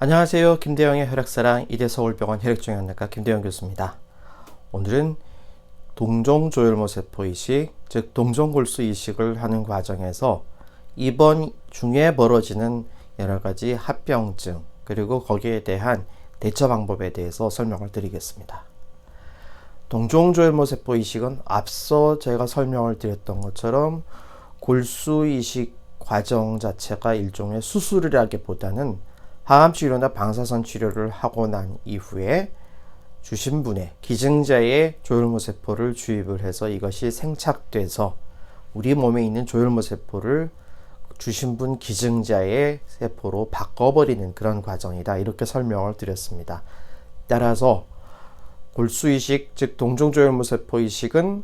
안녕하세요. 김대영의 혈액사랑 이대서울병원 혈액종양내과 김대영 교수입니다. 오늘은 동종조혈모세포 이식, 즉 동종골수 이식을 하는 과정에서 입원 중에 벌어지는 여러가지 합병증 그리고 거기에 대한 대처 방법에 대해서 설명을 드리겠습니다. 동종조혈모세포 이식은 앞서 제가 설명을 드렸던 것처럼 골수 이식 과정 자체가 일종의 수술이라기보다는 항암치료나 방사선 치료를 하고 난 이후에 주신분에 기증자의 조혈모세포를 주입을 해서 이것이 생착돼서 우리 몸에 있는 조혈모세포를 주신분 기증자의 세포로 바꿔버리는 그런 과정이다. 이렇게 설명을 드렸습니다. 따라서 골수이식, 즉 동종조혈모세포 이식은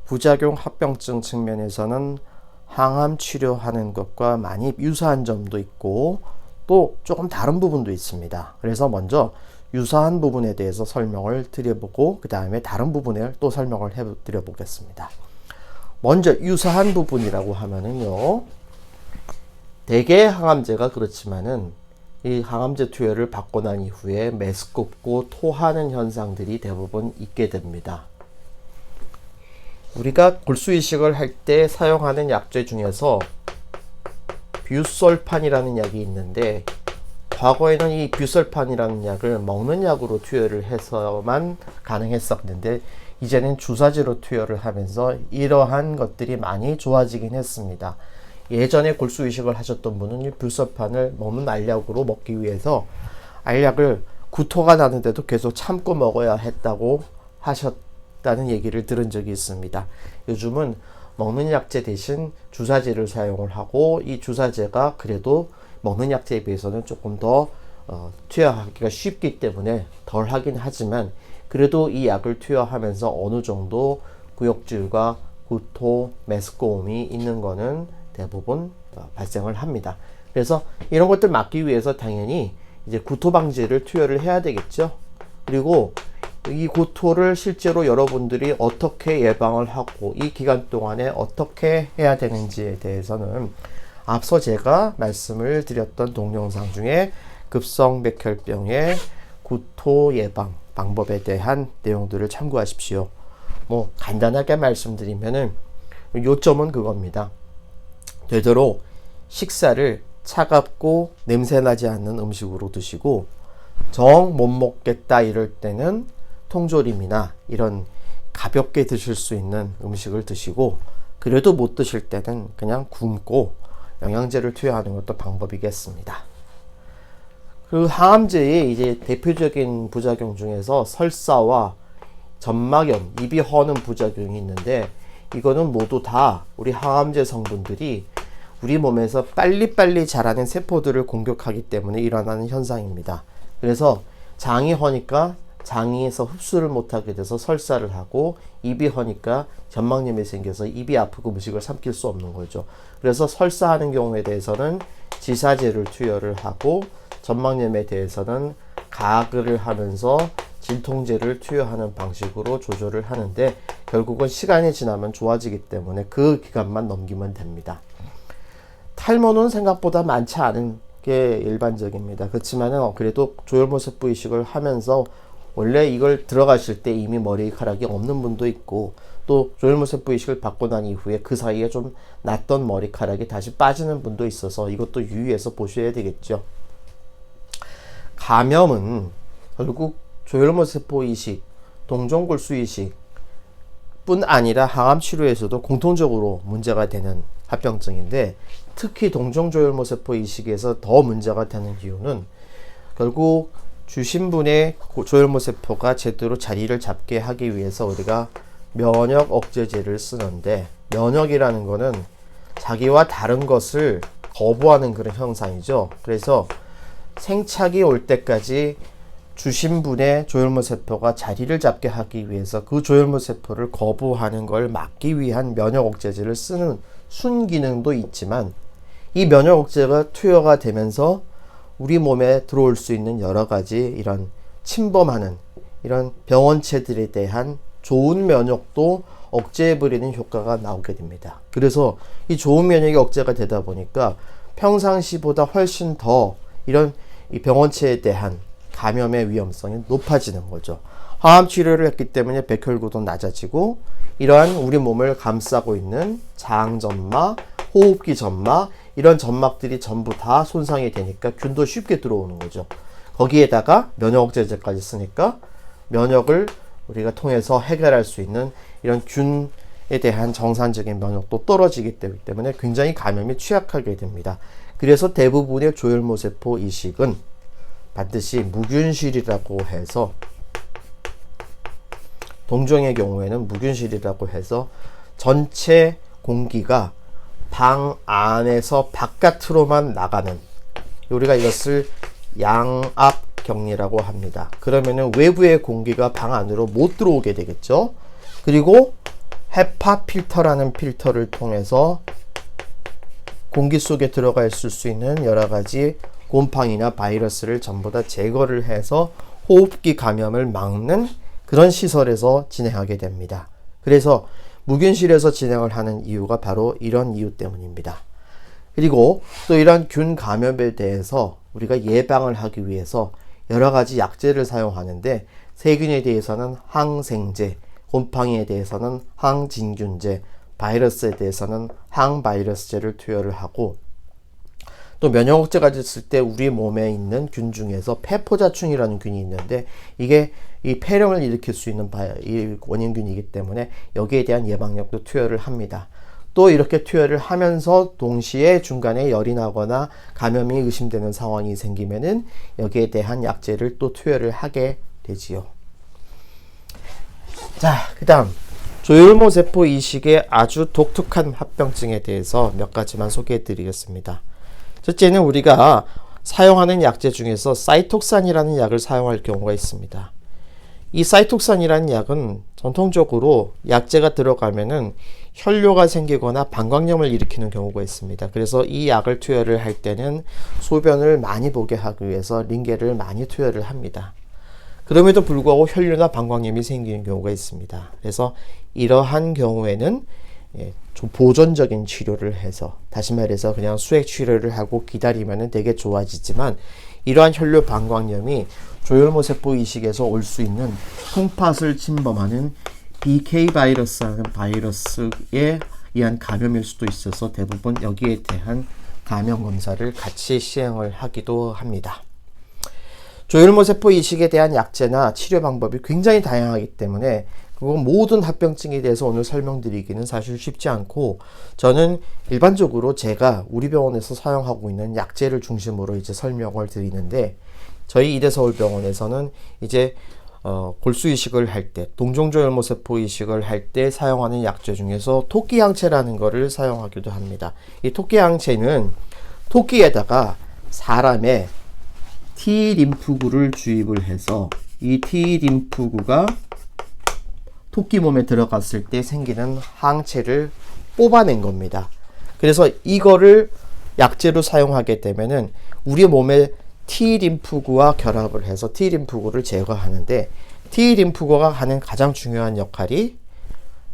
부작용 합병증 측면에서는 항암 치료하는 것과 많이 유사한 점도 있고 또 조금 다른 부분도 있습니다. 그래서 먼저 유사한 부분에 대해서 설명을 드려보고 그 다음에 다른 부분을 또 설명을 해드려보겠습니다. 먼저 유사한 부분이라고 하면은요, 대개 항암제가 그렇지만은 이 항암제 투여를 받고 난 이후에 메스껍고 토하는 현상들이 대부분 있게 됩니다. 우리가 골수이식을 할 때 사용하는 약제 중에서 뷰솔판이라는 약이 있는데, 과거에는 이 뷰솔판이라는 약을 먹는 약으로 투여를 해서만 가능했었는데 이제는 주사제로 투여를 하면서 이러한 것들이 많이 좋아지긴 했습니다. 예전에 골수이식을 하셨던 분은 이 뷰솔판을 먹는 알약으로 먹기 위해서 알약을 구토가 나는데도 계속 참고 먹어야 했다고 하셨다는 얘기를 들은 적이 있습니다. 요즘은 먹는 약제 대신 주사제를 사용을 하고 이 주사제가 그래도 먹는 약제에 비해서는 조금 더 투여하기가 쉽기 때문에 덜 하긴 하지만 그래도 이 약을 투여하면서 어느 정도 구역질과 구토, 메스꺼움이 있는 거는 대부분 발생을 합니다. 그래서 이런 것들 막기 위해서 당연히 이제 구토 방지를 투여를 해야 되겠죠. 그리고 이 구토를 실제로 여러분들이 어떻게 예방을 하고 이 기간 동안에 어떻게 해야 되는지에 대해서는 앞서 제가 말씀을 드렸던 동영상 중에 급성백혈병의 구토 예방 방법에 대한 내용들을 참고하십시오. 뭐 간단하게 말씀드리면은 요점은 그겁니다. 되도록 식사를 차갑고 냄새나지 않는 음식으로 드시고, 정 못 먹겠다 이럴 때는 통조림이나 이런 가볍게 드실 수 있는 음식을 드시고, 그래도 못 드실 때는 그냥 굶고 영양제를 투여하는 것도 방법이겠습니다. 그 항암제의 이제 대표적인 부작용 중에서 설사와 점막염, 입이 허는 부작용이 있는데, 이거는 모두 다 우리 항암제 성분들이 우리 몸에서 빨리빨리 자라는 세포들을 공격하기 때문에 일어나는 현상입니다. 그래서 장이 허니까 장에서 흡수를 못하게 돼서 설사를 하고, 입이 허니까 점막염이 생겨서 입이 아프고 음식을 삼킬 수 없는 거죠. 그래서 설사하는 경우에 대해서는 지사제를 투여를 하고, 점막염에 대해서는 가글을 하면서 진통제를 투여하는 방식으로 조절을 하는데, 결국은 시간이 지나면 좋아지기 때문에 그 기간만 넘기면 됩니다. 탈모는 생각보다 많지 않은 게 일반적입니다. 그렇지만은 그래도 조혈모세포 이식을 하면서 원래 이걸 들어가실 때 이미 머리카락이 없는 분도 있고, 또 조혈모세포 이식을 받고 난 이후에 그 사이에 좀 났던 머리카락이 다시 빠지는 분도 있어서 이것도 유의해서 보셔야 되겠죠. 감염은 결국 조혈모세포 이식, 동종골수 이식 뿐 아니라 항암 치료에서도 공통적으로 문제가 되는 합병증인데, 특히 동종조혈모세포 이식에서 더 문제가 되는 이유는 결국 주신분의 조혈모세포가 제대로 자리를 잡게 하기 위해서 우리가 면역 억제제를 쓰는데, 면역이라는 거는 자기와 다른 것을 거부하는 그런 형상이죠. 그래서 생착이 올 때까지 주신분의 조혈모세포가 자리를 잡게 하기 위해서 그 조혈모세포를 거부하는 걸 막기 위한 면역 억제제를 쓰는 순기능도 있지만, 이 면역 억제가 투여가 되면서 우리 몸에 들어올 수 있는 여러 가지 이런 침범하는 이런 병원체들에 대한 좋은 면역도 억제해버리는 효과가 나오게 됩니다. 그래서 이 좋은 면역이 억제가 되다 보니까 평상시보다 훨씬 더 이런 이 병원체에 대한 감염의 위험성이 높아지는 거죠. 항암 치료를 했기 때문에 백혈구도 낮아지고 이러한 우리 몸을 감싸고 있는 장점막, 호흡기 점막 이런 점막들이 전부 다 손상이 되니까 균도 쉽게 들어오는 거죠. 거기에다가 면역 억제제까지 쓰니까 면역을 우리가 통해서 해결할 수 있는 이런 균에 대한 정상적인 면역도 떨어지기 때문에 굉장히 감염이 취약하게 됩니다. 그래서 대부분의 조혈모세포 이식은 반드시 무균실이라고 해서 동종의 경우에는 무균실이라고 해서 전체 공기가 방 안에서 바깥으로만 나가는, 우리가 이것을 양압격리라고 합니다. 그러면은 외부의 공기가 방 안으로 못 들어오게 되겠죠. 그리고 헤파 필터라는 필터를 통해서 공기 속에 들어가 있을 수 있는 여러 가지 곰팡이나 바이러스를 전부 다 제거를 해서 호흡기 감염을 막는 그런 시설에서 진행하게 됩니다. 그래서 무균실에서 진행을 하는 이유가 바로 이런 이유 때문입니다. 그리고 또 이런 균 감염에 대해서 우리가 예방을 하기 위해서 여러 가지 약제를 사용하는데, 세균에 대해서는 항생제, 곰팡이에 대해서는 항진균제, 바이러스에 대해서는 항바이러스제를 투여를 하고, 또 면역 억제가 됐을 때 우리 몸에 있는 균 중에서 폐포자충이라는 균이 있는데, 이게 이 폐렴을 일으킬 수 있는 이 원인균이기 때문에 여기에 대한 예방력도 투여를 합니다. 또 이렇게 투여를 하면서 동시에 중간에 열이 나거나 감염이 의심되는 상황이 생기면은 여기에 대한 약제를 또 투여를 하게 되지요. 자, 그 다음 조혈모세포 이식의 아주 독특한 합병증에 대해서 몇 가지만 소개해 드리겠습니다. 첫째는 우리가 사용하는 약제 중에서 사이톡산이라는 약을 사용할 경우가 있습니다. 이 사이톡산이라는 약은 전통적으로 약제가 들어가면은 혈뇨가 생기거나 방광염을 일으키는 경우가 있습니다. 그래서 이 약을 투여를 할 때는 소변을 많이 보게 하기 위해서 링겔을 많이 투여를 합니다. 그럼에도 불구하고 혈뇨나 방광염이 생기는 경우가 있습니다. 그래서 이러한 경우에는 좀 보존적인 치료를 해서, 다시 말해서 그냥 수액 치료를 하고 기다리면 되게 좋아지지만, 이러한 혈뇨 방광염이 조혈모세포 이식에서 올 수 있는 콩팥을 침범하는 BK 바이러스라는 바이러스에 의한 감염일 수도 있어서 대부분 여기에 대한 감염 검사를 같이 시행을 하기도 합니다. 조혈모세포 이식에 대한 약제나 치료 방법이 굉장히 다양하기 때문에 그건 모든 합병증에 대해서 오늘 설명드리기는 사실 쉽지 않고, 저는 일반적으로 제가 우리 병원에서 사용하고 있는 약제를 중심으로 이제 설명을 드리는데, 저희 이대서울병원에서는 이제 골수 이식을 할 때, 동종조혈모세포 이식을 할 때 사용하는 약제 중에서 토끼항체라는 거를 사용하기도 합니다. 이 토끼항체는 토끼에다가 사람의 T림프구를 주입을 해서 이 T림프구가 토끼 몸에 들어갔을 때 생기는 항체를 뽑아낸 겁니다. 그래서 이거를 약제로 사용하게 되면은 우리 몸에 T림프구와 결합을 해서 T림프구를 제거하는데, T림프구가 하는 가장 중요한 역할이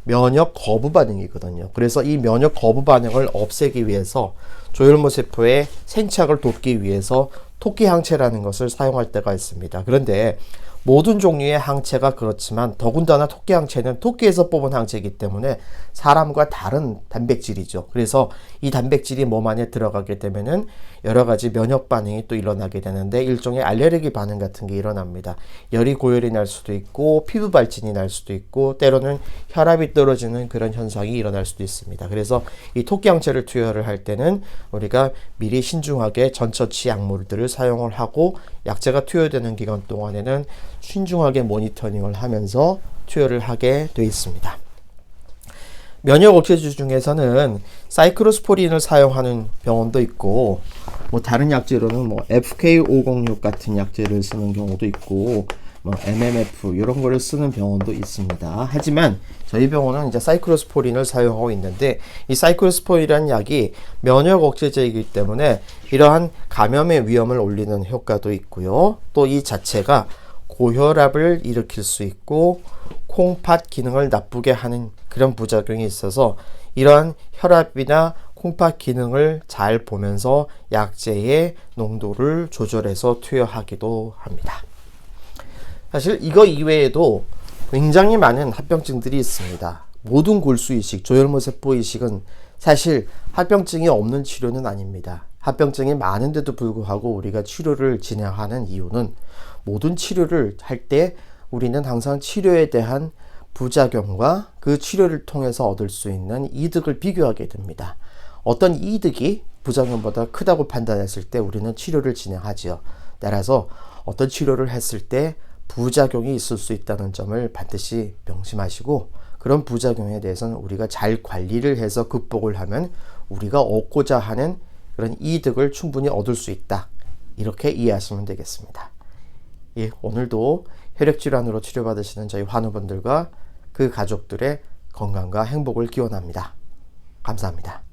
면역 거부 반응이거든요. 그래서 이 면역 거부 반응을 없애기 위해서 조혈모세포의 생착을 돕기 위해서 토끼 항체라는 것을 사용할 때가 있습니다. 그런데 모든 종류의 항체가 그렇지만 더군다나 토끼 항체는 토끼에서 뽑은 항체이기 때문에 사람과 다른 단백질이죠. 그래서 이 단백질이 몸 안에 들어가게 되면은 여러 가지 면역 반응이 또 일어나게 되는데, 일종의 알레르기 반응 같은 게 일어납니다. 열이 고열이 날 수도 있고 피부 발진이 날 수도 있고 때로는 혈압이 떨어지는 그런 현상이 일어날 수도 있습니다. 그래서 이 토끼 항체를 투여를 할 때는 우리가 미리 신중하게 전처치 약물들을 사용을 하고, 약제가 투여되는 기간 동안에는 신중하게 모니터링을 하면서 투여를 하게 되어 있습니다. 면역 억제제 중에서는 사이클로스포린을 사용하는 병원도 있고, 뭐 다른 약제로는 뭐 FK506 같은 약제를 쓰는 경우도 있고, 뭐 MMF 이런 거를 쓰는 병원도 있습니다. 하지만 저희 병원은 이제 사이클로스포린을 사용하고 있는데, 이 사이클로스포린이라는 약이 면역 억제제이기 때문에 이러한 감염의 위험을 올리는 효과도 있고요. 또 이 자체가 고혈압을 일으킬 수 있고 콩팥 기능을 나쁘게 하는 그런 부작용이 있어서 이러한 혈압이나 콩팥 기능을 잘 보면서 약제의 농도를 조절해서 투여하기도 합니다. 사실 이거 이외에도 굉장히 많은 합병증들이 있습니다. 모든 골수이식, 조혈모세포 이식은 사실 합병증이 없는 치료는 아닙니다. 합병증이 많은데도 불구하고 우리가 치료를 진행하는 이유는 모든 치료를 할 때 우리는 항상 치료에 대한 부작용과 그 치료를 통해서 얻을 수 있는 이득을 비교하게 됩니다. 어떤 이득이 부작용보다 크다고 판단했을 때 우리는 치료를 진행하지요. 따라서 어떤 치료를 했을 때 부작용이 있을 수 있다는 점을 반드시 명심하시고, 그런 부작용에 대해서는 우리가 잘 관리를 해서 극복을 하면 우리가 얻고자 하는 그런 이득을 충분히 얻을 수 있다. 이렇게 이해하시면 되겠습니다. 예, 오늘도 혈액질환으로 치료받으시는 저희 환우분들과 그 가족들의 건강과 행복을 기원합니다. 감사합니다.